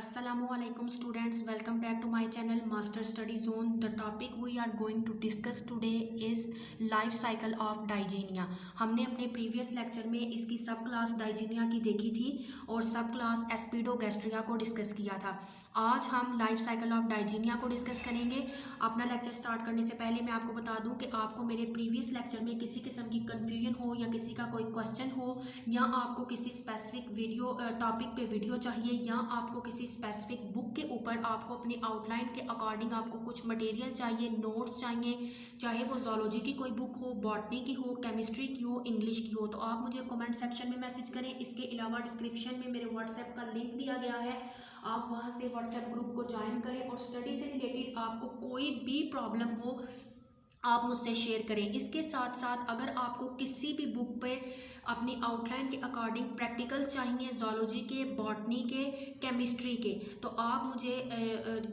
Assalamualaikum students, welcome back to my channel Master Study Zone. The topic we are going to discuss today is life cycle of Digenia. हमने अपने previous lecture में इसकी सब class डाइजीनिया की देखी थी और सब क्लास एस्पिडोगैस्ट्रिया को डिस्कस किया था। आज हम लाइफ साइकिल ऑफ डाइजीनिया को डिस्कस करेंगे। अपना लेक्चर स्टार्ट करने से पहले मैं आपको बता दूं कि आपको मेरे प्रीवियस लेक्चर में किसी किस्म की कन्फ्यूजन हो या किसी का कोई क्वेश्चन हो या आपको किसी स्पेसिफिक वीडियो टॉपिक पे वीडियो चाहिए या आपको किसी स्पेसिफिक बुक के ऊपर आपको अपनी आउटलाइन के अकॉर्डिंग आपको कुछ मटेरियल चाहिए, नोट्स चाहिए, चाहे वो जोलॉजी की कोई बुक हो, बॉटनी की हो, केमिस्ट्री की हो, इंग्लिश की हो, तो आप मुझे कमेंट सेक्शन में मैसेज करें। इसके अलावा डिस्क्रिप्शन में मेरे व्हाट्सएप का लिंक दिया गया है, आप वहां से व्हाट्सएप ग्रुप को ज्वाइन करें और स्टडी से रिलेटेड आपको कोई भी प्रॉब्लम हो आप मुझसे शेयर करें। इसके साथ साथ अगर आपको किसी भी बुक पे अपनी आउटलाइन के अकॉर्डिंग प्रैक्टिकल चाहिए, जोलॉजी के, बॉटनी के, केमिस्ट्री के, तो आप मुझे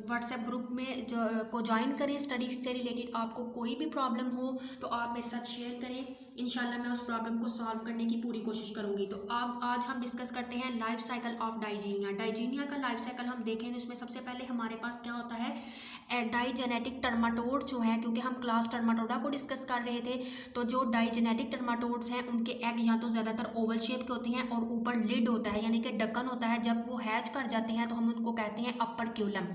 व्हाट्सएप ग्रुप में को ज्वाइन करें। स्टडी से रिलेटेड आपको कोई भी प्रॉब्लम हो तो आप मेरे साथ शेयर करें, इंशाल्लाह मैं उस प्रॉब्लम को सॉल्व करने की पूरी कोशिश करूँगी। तो अब आज हम डिस्कस करते हैं लाइफ साइकिल ऑफ डाइजीनिया। डाइजीनिया का लाइफ साइकिल हम देखें, इसमें सबसे पहले हमारे पास क्या होता है, डाइजेनेटिक टर्माटोड जो है, क्योंकि हम क्लास टर्माटोडा को डिस्कस कर रहे थे, तो जो डाइजेनेटिक टर्माटोड्स हैं उनके एग या तो ज़्यादातर ओवल शेप के होते हैं और ऊपर लिड होता है यानी कि ढक्कन होता है। जब वो हैच कर जाते हैं तो हम उनको कहते हैं अपर क्यूलम।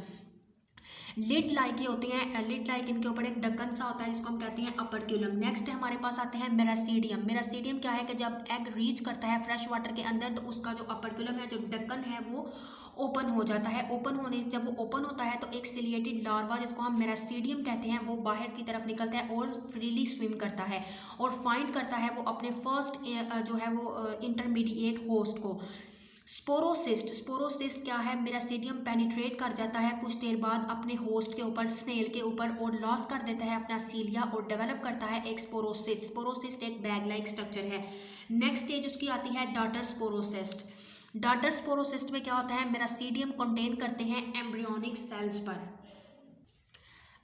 लिड लाइक ये होते हैं, लिड लाइक इनके ऊपर एक ढक्कन सा होता है जिसको हम कहते हैं अपर क्यूलम। नेक्स्ट हमारे पास आते हैं मेरासीडियम। मेरासीडियम क्या है कि जब एग रीच करता है फ्रेश वाटर के अंदर तो उसका जो अपर क्यूलम है, जो ढक्कन है, वो ओपन हो जाता है। ओपन होने से जब वो ओपन होता है तो एक सिलिएटेड लार्वा जिसको हम मेरासीडियम कहते हैं वो बाहर की तरफ निकलता है और फ्रीली स्विम करता है और फाइंड करता है वो अपने फर्स्ट जो है वो इंटरमीडिएट होस्ट को। स्पोरोसिस्ट, स्पोरोसिस्ट क्या है, मेरासीडियम पेनिट्रेट कर जाता है कुछ देर बाद अपने होस्ट के ऊपर, स्नेल के ऊपर, और लॉस कर देता है अपना सीलिया और डेवलप करता है एक स्पोरोसिस्ट। स्पोरोसिस्ट एक बैग लाइक स्ट्रक्चर है। नेक्स्ट स्टेज उसकी आती है डॉटर स्पोरोसिस्ट। डॉटर स्पोरोसिस्ट में क्या होता है, मेरासीडियम कंटेन करते हैं एम्ब्रियोनिक सेल्स पर।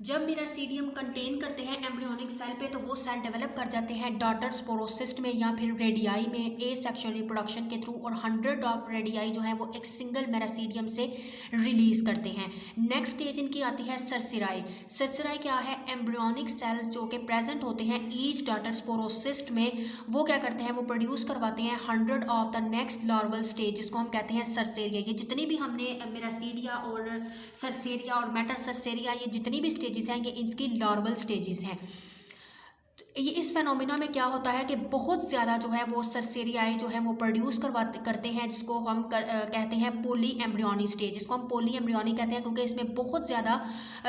जब मेरासीडियम कंटेन करते हैं एम्ब्रियोनिक सेल पे तो वो सेल डेवलप कर जाते हैं डॉटर स्पोरोसिस्ट में या फिर रेडियाई में ए सेक्शुअल रिप्रोडक्शन के थ्रू, और 100 ऑफ रेडियाई जो है वो एक सिंगल मेरासीडियम से रिलीज करते हैं। नेक्स्ट स्टेज इनकी आती है सरसिराई। सरसिराई क्या है, एम्ब्रियोनिक सेल्स जो कि प्रेजेंट होते हैं ईच डॉटर स्पोरोसिस्ट में, वो क्या करते हैं, वो प्रोड्यूस करवाते हैं 100 of the next larval stage जिसको हम कहते हैं सरसेरिया। ये जितनी भी हमने मेरासीडिया और सरसेरिया और मेटर सरसेरिया, ये जितनी भी स्टेजेस हैं ये इनकी लार्वल स्टेजेस हैं। ये इस फेनोमेना में क्या होता है कि बहुत ज़्यादा जो है वो सरसेरियाए जो है वो प्रोड्यूस करते हैं जिसको हम कहते हैं पोली एम्ब्रियोनी स्टेज, जिसको हम पोली एम्ब्रियोनी कहते हैं क्योंकि इसमें बहुत ज़्यादा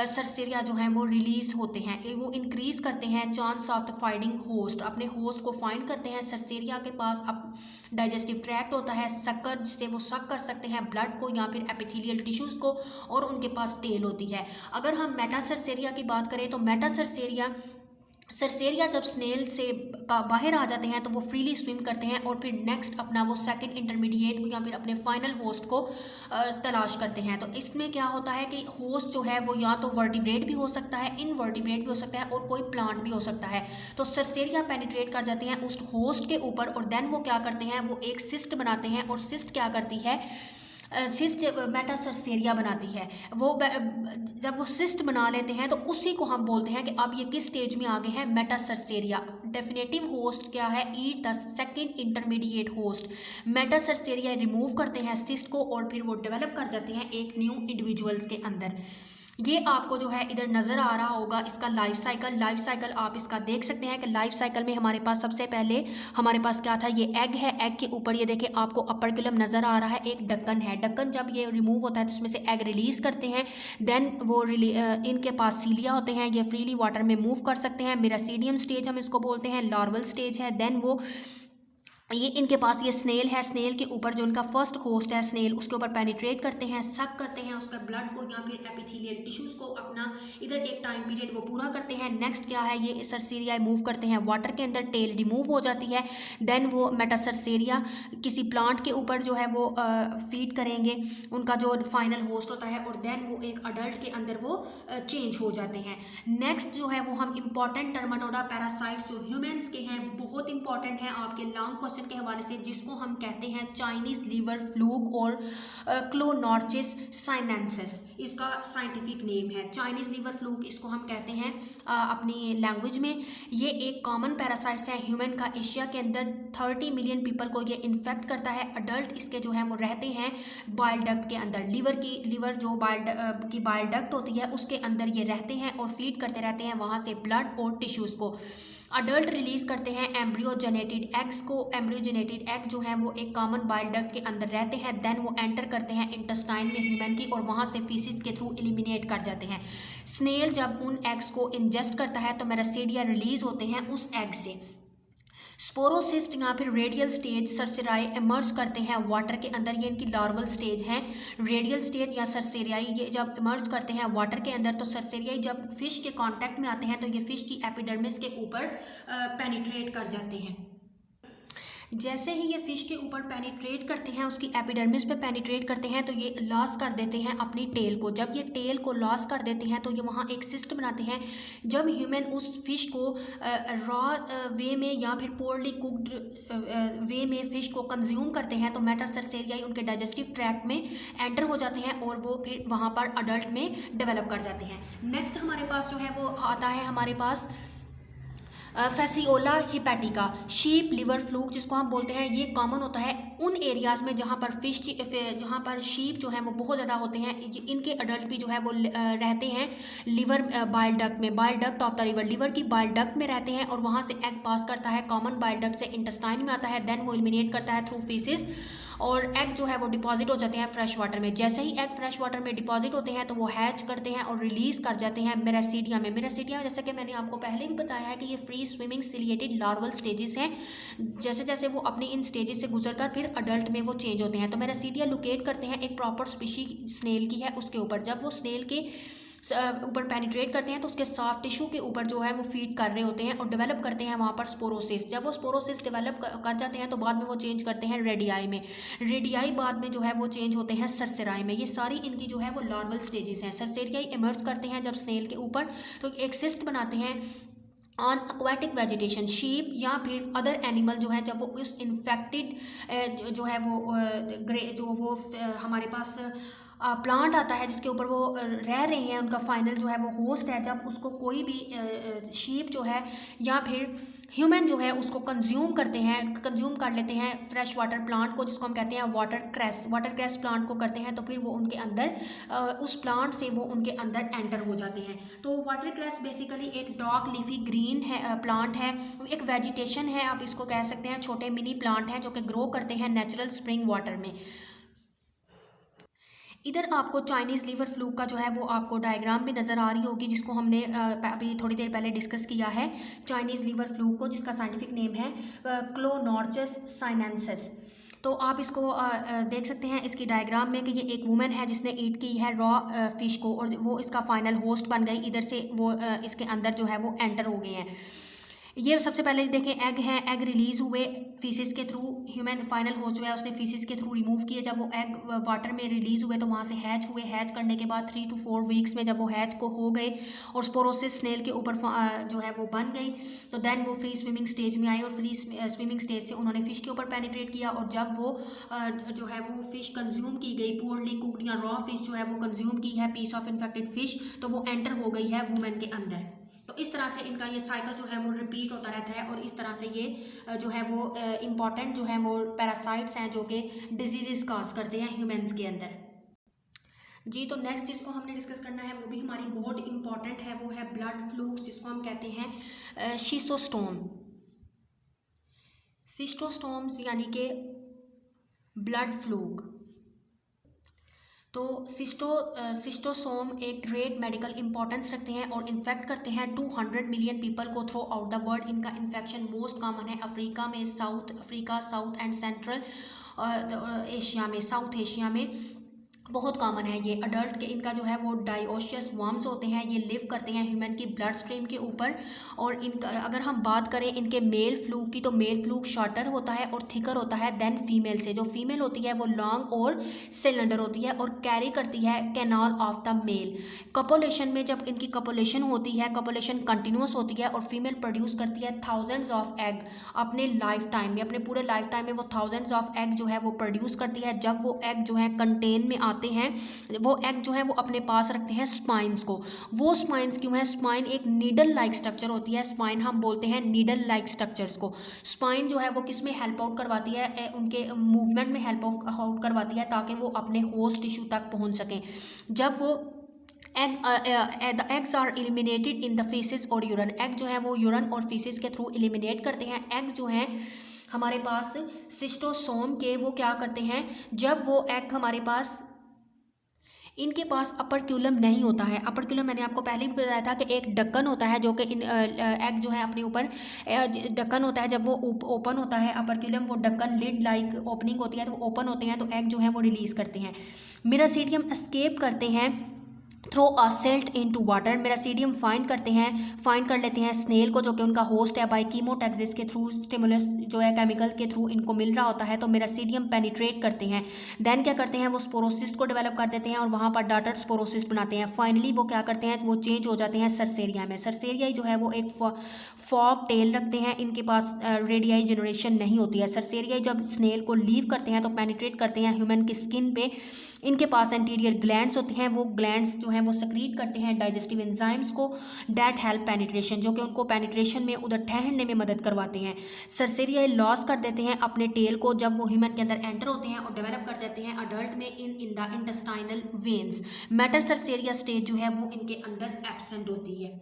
सरसेरिया जो हैं वो रिलीज़ होते हैं। वो इंक्रीज़ करते हैं chance of the finding host, अपने होस्ट को फाइंड करते हैं। सरसेरिया के पास अब डाइजेस्टिव ट्रैक्ट होता है, शक्कर, जिससे वो सक कर सकते हैं ब्लड को या फिर एपिथेलियल टिश्यूज़ को, और उनके पास टेल होती है। अगर हम मेटा सरसेरिया की बात करें तो मेटा सरसेरिया जब स्नेल से बाहर आ जाते हैं तो वो फ्रीली स्विम करते हैं और फिर नेक्स्ट अपना वो सेकंड इंटरमीडिएट या फिर अपने फाइनल होस्ट को तलाश करते हैं। तो इसमें क्या होता है कि होस्ट जो है वो या तो वर्टिब्रेट भी हो सकता है, इनवर्टिब्रेट भी हो सकता है, और कोई प्लांट भी हो सकता है। तो सरसेरिया पेनिट्रेट कर जाते हैं उस होस्ट के ऊपर और देन वो क्या करते हैं, वो एक सिस्ट बनाते हैं, और सिस्ट क्या करती है, सिस्ट मेटा सरसेरिया बनाती है। वो जब वो सिस्ट बना लेते हैं तो उसी को हम बोलते हैं कि अब ये किस स्टेज में आ गए हैं, मेटा सरसेरिया। डेफिनेटिव होस्ट क्या है, it the second intermediate host. Metacercaria remove करते हैं सिस्ट को और फिर वो डेवलप कर जाते हैं एक न्यू इंडिविजुअल्स के अंदर। ये आपको जो है इधर नज़र आ रहा होगा इसका लाइफ साइकिल आप इसका देख सकते हैं कि लाइफ साइकिल में हमारे पास सबसे पहले हमारे पास क्या था, ये एग है। एग के ऊपर ये देखिए आपको अपर क्यूलम नज़र आ रहा है, एक ढक्कन है। ढक्कन जब ये रिमूव होता है तो इसमें से एग रिलीज़ करते हैं, देन वो इनके पास सीलिया होते हैं, ये फ्रीली वाटर में मूव कर सकते हैं। मेरासीडियम स्टेज हम इसको बोलते हैं, लार्वल स्टेज है। देन वो ये इनके पास ये स्नेल है, स्नेल के ऊपर जो उनका फर्स्ट होस्ट है स्नेल, उसके ऊपर पेनिट्रेट करते हैं, सक करते हैं उसका ब्लड को या फिर एपिथेलियल टिश्यूज़ को, अपना इधर एक टाइम पीरियड वो पूरा करते हैं। नेक्स्ट क्या है, ये सरसेरिया मूव करते हैं वाटर के अंदर, टेल रिमूव हो जाती है। देन वो मेटासरसेरिया किसी प्लांट के ऊपर जो है वो फीड करेंगे, उनका जो फाइनल होस्ट होता है, और देन वो एक अडल्ट के अंदर वो चेंज हो जाते हैं। नेक्स्ट जो है वो हम इंपॉर्टेंट टर्माटोडा पैरासाइट्स जो ह्यूमन्स के हैं, बहुत इंपॉर्टेंट है, आपके लॉन्ग क्वेश्चन क्वेश्चन के हवाले से, जिसको हम कहते हैं चाइनीज़ लीवर फ्लूक और क्लोनॉर्चिस साइनेंसिस, इसका साइंटिफिक नेम है। चाइनीज़ लीवर फ्लूक इसको हम कहते हैं अपनी लैंग्वेज में। ये एक कॉमन पैरासाइट्स है ह्यूमन का। एशिया के अंदर 30 मिलियन पीपल को ये इन्फेक्ट करता है। अडल्ट इसके जो है वो रहते हैं बाइल डक्ट के अंदर। लीवर जो बाइल डक्ट होती है उसके अंदर ये रहते हैं और फीड करते रहते हैं वहाँ से ब्लड और टिश्यूज़ को। अडल्ट रिलीज करते हैं एम्ब्रियोजेनेटेड एग्स को। एम्ब्रियोजेनेटेड एग जो है वो एक कॉमन बाइल डक्ट के अंदर रहते हैं। देन वो एंटर करते हैं इंटेस्टाइन में ह्यूमन की और वहाँ से फीसिस के थ्रू एलिमिनेट कर जाते हैं। स्नेल जब उन एग्स को इंजेस्ट करता है तो मेरासीडिया रिलीज होते हैं उस एग से। स्पोरोसिस्ट या फिर रेडियल स्टेज सरसेराई इमर्ज करते हैं वाटर के अंदर। ये इनकी लार्वल स्टेज हैं। रेडियल स्टेज या सरसेरियाई ये जब इमर्ज करते हैं वाटर के अंदर, तो सरसेरियाई जब फिश के कांटेक्ट में आते हैं तो ये फिश की एपिडर्मिस के ऊपर पेनिट्रेट कर जाते हैं। जैसे ही ये फिश के ऊपर पेनिट्रेट करते हैं, उसकी एपिडर्मिस पे पेनिट्रेट करते हैं, तो ये लॉस कर देते हैं अपनी टेल को। जब ये टेल को लॉस कर देते हैं तो ये वहाँ एक सिस्ट बनाते हैं। जब ह्यूमन उस फिश को रॉ वे में या फिर पोरली कुक्ड वे में फ़िश को कंज्यूम करते हैं तो मेटासरसेरियाई उनके डाइजेस्टिव ट्रैक्ट में एंटर हो जाते हैं और वो फिर वहाँ पर अडल्ट में डेवलप कर जाते हैं। नेक्स्ट हमारे पास जो है वो आता है हमारे पास फेसिओला हिपैटिका, शीप लिवर फ्लूक जिसको हम बोलते हैं। ये कॉमन होता है उन एरियाज़ में जहाँ पर शीप जो है वो बहुत ज़्यादा होते हैं। इनके अडल्ट भी जो है वो रहते हैं लिवर बाइल डक्ट में, bile duct of the liver की बाइल डक्ट में रहते हैं और वहाँ से एग पास करता है कॉमन बाइल डक्ट से इंटेस्टाइन में आता है। देन वो एलिमिनेट करता है थ्रू फीसिस और एग जो है वो डिपॉजिट हो जाते हैं फ्रेश वाटर में। जैसे ही एग फ्रेश वाटर में डिपॉजिट होते हैं तो वो हैच करते हैं और रिलीज़ कर जाते हैं मेरासीडिया में। मेरासीडिया में जैसे कि मैंने आपको पहले भी बताया है कि ये free swimming ciliated larval stages हैं। जैसे जैसे वो अपनी इन स्टेजेस से गुजरकर फिर अडल्ट में वो चेंज होते हैं। तो मेरासीडिया लोकेट करते हैं एक प्रॉपर स्पीशी स्नेल की है उसके ऊपर। जब वो स्नेल के ऊपर पेनिट्रेट करते हैं तो उसके सॉफ्ट टिश्यू के ऊपर जो है वो फीड कर रहे होते हैं और डेवलप करते हैं वहाँ पर स्पोरोसिस। जब वो स्पोरोसिस डेवलप कर जाते हैं तो बाद में वो चेंज करते हैं रेडियाई में। रेडियाई बाद में जो है वो चेंज होते हैं सरसेराई में। ये सारी इनकी जो है वो लार्वल स्टेजेस हैं। सरसेरियाई इमर्ज करते हैं जब स्नेल के ऊपर तो एक सिस्ट बनाते हैं ऑन एक्वाटिक वेजिटेशन। शीप या फिर अदर एनिमल जो है जब वो उस इन्फेक्टेड जो है वो हमारे पास प्लांट आता है जिसके ऊपर वो रह रहे हैं, उनका फाइनल जो है वो होस्ट है, जब उसको कोई भी शीप जो है या फिर ह्यूमन जो है उसको कंज्यूम कर लेते हैं फ्रेश वाटर प्लांट को, जिसको हम कहते हैं वाटर क्रेस प्लांट को करते हैं, तो फिर वो उनके अंदर उस प्लांट से वो उनके अंदर एंटर हो जाते हैं। तो वाटर क्रेस बेसिकली एक डार्क लीफी ग्रीन है प्लांट है, एक वेजिटेशन है, आप इसको कह सकते हैं, छोटे मिनी प्लांट हैं जो कि ग्रो करते हैं नेचुरल स्प्रिंग वाटर में। इधर आपको चाइनीज़ लीवर फ्लूक का जो है वो आपको डायग्राम भी नज़र आ रही होगी, जिसको हमने अभी थोड़ी देर पहले डिस्कस किया है चाइनीज़ लीवर फ्लूक को, जिसका साइंटिफिक नेम है क्लोनॉर्चिस साइनेंसिस। तो आप इसको देख सकते हैं इसकी डायग्राम में कि ये एक वुमेन है जिसने ईट की है रॉ फिश को और वो इसका फाइनल होस्ट बन गई। इधर से वो इसके अंदर जो है वो एंटर हो गए हैं। ये सबसे पहले देखें एग है, एग रिलीज़ हुए फीसिस के थ्रू, ह्यूमन फाइनल होस्ट जो है उसने फीसिस के थ्रू रिमूव किए। जब वो एग वाटर में रिलीज़ हुए तो वहाँ से हैच हुए। हैच करने के बाद 3 to 4 वीक्स में जब वो हैच को हो गए और स्पोरोसिस स्नेल के ऊपर जो है वो बन गई, तो देन वो फ्री स्विमिंग स्टेज में आई और फ्री स्विमिंग स्टेज से उन्होंने फ़िश के ऊपर पेनिट्रेट किया। और जब वो जो है वो फ़िश कंज्यूम की गई, पोरली कुक्ड या रॉ फिश जो है वो कंज्यूम की है पीस ऑफ इन्फेक्टेड फ़िश, तो वो एंटर हो गई है वुमेन के अंदर। तो इस तरह से इनका ये साइकिल जो है वो रिपीट होता रहता है और इस तरह से ये जो है वो इम्पॉर्टेंट जो है वो पैरासाइट्स हैं जो कि डिजीज़ काज करते हैं ह्यूमंस के अंदर। जी, तो नेक्स्ट जिसको हमने डिस्कस करना है वो भी हमारी बहुत इंपॉर्टेंट है, वो है ब्लड फ्लूक्स, जिसको हम कहते हैं शिस्टोस्टोम्स यानी कि ब्लड फ्लूक। तो सिस्टोसोम एक ग्रेट मेडिकल इंपॉर्टेंस रखते हैं और इन्फेक्ट करते हैं 200 मिलियन पीपल को थ्रू आउट द वर्ल्ड। इनका इन्फेक्शन मोस्ट कॉमन है अफ्रीका में, साउथ एंड सेंट्रल एशिया में, साउथ एशिया में। बहुत कॉमन है ये अडल्ट के। इनका जो है वो डायोशियस वर्म्स होते हैं, ये लिव करते हैं ह्यूमन की ब्लड स्ट्रीम के ऊपर। और इनका अगर हम बात करें इनके मेल फ्लूक की, तो मेल फ्लूक शॉर्टर होता है और थिकर होता है देन फीमेल से। जो फीमेल होती है वो लॉन्ग और सिलेंडर होती है और कैरी करती है कैनाल ऑफ द मेल। कपोलेशन में जब इनकी कपोलेशन होती है, कपोलेशन कंटिन्यूस होती है और फीमेल प्रोड्यूस करती है थाउजेंड्स ऑफ एग अपने लाइफ टाइम में, अपने पूरे लाइफ टाइम में वो थाउजेंड्स ऑफ एग जो है वो प्रोड्यूस करती है। जब वो एग जो है कंटेन में आते हैं, वो एग जो है वो अपने पास रखते हैं स्पाइंस को। वो स्पाइंस क्यों है? स्पाइन एक नीडल लाइक स्ट्रक्चर होती है, स्पाइन हम बोलते हैं नीडल लाइक स्ट्रक्चर्स को। स्पाइन जो है वो किस में हेल्प आउट करवाती है? उनके मूवमेंट में हेल्प आउट करवाती है ताकि वो अपने होस्ट टिश्यू तक पहुंच सकें। जब वो the eggs are eliminated in the feces और यूरन, एग जो है वो यूरन और फीसिस के थ्रू एलिमिनेट करते हैं। एग जो हैं हमारे पास सिस्टोसोम के, वो क्या करते हैं, जब वो एग हमारे पास, इनके पास अपर्क्यूलम नहीं होता है। अपर्क्यूलम मैंने आपको पहले भी बताया था कि एक ढक्कन होता है जो कि इन एग जो है अपने ऊपर ढक्कन होता है। जब वो ओपन होता है अपर्क्यूलम, वो ढक्कन लिड लाइक ओपनिंग होती है, तो वो ओपन होते हैं तो एग जो है वो रिलीज करते हैं। मिरासीडियम एस्केप करते हैं through a slit into water. Miracidium find कर लेते हैं स्नेल को जो कि उनका होस्ट है, बाई कीमोटैक्सिस के थ्रू, स्टिमुलस जो है केमिकल के थ्रू इनको मिल रहा होता है, तो मेरासीडियम पेनिट्रेट करते हैं। देन क्या करते हैं, वो स्पोरोसिस्ट को डेवलप कर देते हैं और वहाँ पर डाटर स्पोरोसिस्ट बनाते हैं। फाइनली वो क्या करते हैं, वो चेंज हो जाते हैं सरसेरिया में। सरसेरिया जो है वो एक फॉग टेल रखते हैं, इनके पास रेडियाई जनरेशन नहीं होती है। सरसेरिया जब स्नेल को लीव करते हैं तो पेनिट्रेट करते हैं ह्यूमन की स्किन पे। इनके पास एंटीरियर ग्लैंड्स होती हैं, वो ग्लैंड्स जो हैं वो सक्रीट करते हैं डाइजेस्टिव एंजाइम्स को डैट हेल्प पेनिट्रेशन, जो कि उनको पेनिट्रेशन में उधर ठहरने में मदद करवाते हैं। सरसेरिया लॉस कर देते हैं अपने टेल को जब वो ह्यूमन के अंदर एंटर होते हैं और डेवलप कर जाते हैं अडल्ट में in the intestinal veins. Metacercaria stage जो है वो इनके अंदर एब्सेंट होती है।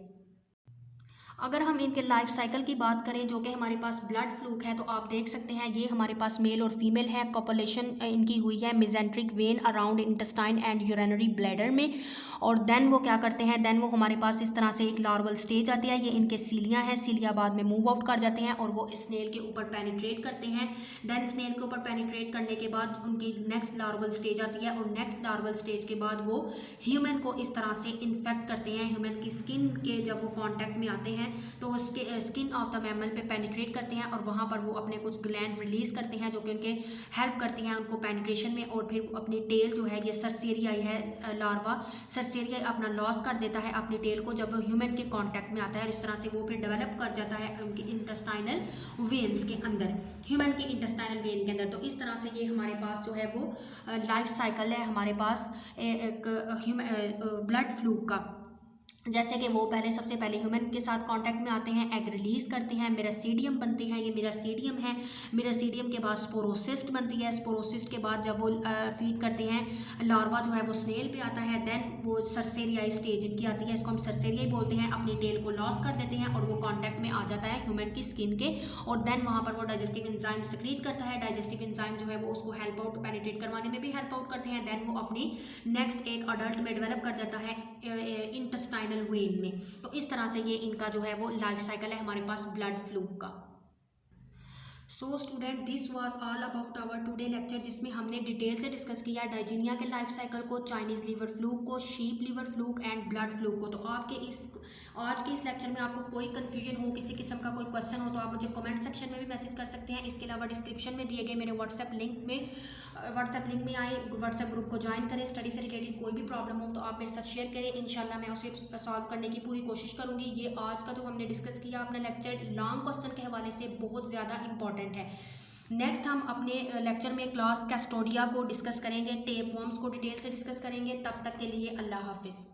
अगर हम इनके लाइफ साइकिल की बात करें, जो कि हमारे पास ब्लड फ्लूक है, तो आप देख सकते हैं ये हमारे पास मेल और फीमेल है। कॉपुलेशन इनकी हुई है mesenteric when around intestine and urinary bladder में। और देन वो क्या करते हैं, देन वो हमारे पास इस तरह से एक लार्वल स्टेज आती है। ये इनके सीलियाँ हैं, सीलिया बाद में मूव आउट कर जाते हैं और वो स्नेल के ऊपर पेनिट्रेट करते हैं। देन स्नेल के ऊपर पेनिट्रेट करने के बाद उनकी नेक्स्ट लार्वल स्टेज आती है और नेक्स्ट लार्वल स्टेज के बाद वो ह्यूमन को इस तरह से इन्फेक्ट करते हैं। ह्यूमन की स्किन के जब वो कॉन्टैक्ट में आते हैं तो उसके स्किन ऑफ द मैमल पे पेनिट्रेट करते हैं और वहाँ पर वो अपने कुछ ग्लैंड रिलीज करते हैं जो कि उनके हेल्प करती हैं उनको पेनिट्रेशन में। और फिर अपनी टेल जो है, ये सरसेरिया है लार्वा, सरसेरिया अपना लॉस कर देता है अपनी टेल को जब वो ह्यूमन के कांटेक्ट में आता है। और इस तरह से वो फिर डेवलप कर जाता है उनके इंटेस्टाइनल वेन्स के अंदर, ह्यूमन के इंटेस्टाइनल वेन के अंदर। तो इस तरह से ये हमारे पास जो है वो लाइफ साइकिल है हमारे पास एक ब्लड फ्लूक का। जैसे कि वो सबसे पहले ह्यूमन के साथ कांटेक्ट में आते हैं, एग रिलीज करते हैं, मेरासीडियम बनते हैं, ये मेरासीडियम है। मेरासीडियम के बाद स्पोरोसिस्ट बनती है, स्पोरोसिस्ट के बाद जब वो फीड करते हैं लार्वा जो है वो स्नेल पे आता है। देन वो सरसेरिया स्टेज इनकी आती है, इसको हम सरसेरिया ही बोलते हैं। अपनी टेल को लॉस कर देते हैं और वो कांटेक्ट में आ जाता है ह्यूमन की स्किन के। और देन वहाँ पर वो डाइजेस्टिव एंजाइम सक्रीट करता है। डाइजेस्टिव एंजाइम जो है वो उसको हेल्प आउट, पेनिट्रेट करवाने में भी हेल्प आउट करते हैं। देन वो अपनी नेक्स्ट एक अडल्ट में डेवलप कर जाता है इंटेस्टाइनल वेन में। तो इस तरह से ये इनका जो है वो लाइफ साइकिल है हमारे पास ब्लड फ्लूक का। So student, this was all about our today lecture, जिसमें हमने डिटेल से डिस्कस किया डाइजीनिया के लाइफ साइकिल को, चाइनीज़ लीवर फ्लूक को, sheep liver fluke and blood fluke को। तो आपके आज के इस लेक्चर में आपको कोई कन्फ्यूजन हो, किसी किस्म का कोई क्वेश्चन हो, तो आप मुझे कमेंट सेक्शन में भी मैसेज कर सकते हैं। इसके अलावा डिस्क्रिप्शन में दिए गए मेरे व्हाट्सएप लिंक में आए व्हाट्सएप ग्रुप को ज्वाइन करें। स्टडी से रिलेटेड कोई भी प्रॉब्लम हो तो आप मेरे साथ शेयर करें, इंशाल्लाह मैं उसे सॉल्व करने की पूरी कोशिश करूँगी। ये आज का जो हमने डिस्कस किया अपना लेक्चर लॉन्ग क्वेश्चन के हवाले से बहुत ज़्यादा इंपॉर्टेंट है। नेक्स्ट हम अपने लेक्चर में क्लास कैस्टोडिया को डिस्कस करेंगे, टेप वर्म्स को डिटेल से डिस्कस करेंगे। तब तक के लिए अल्लाह हाफिज़।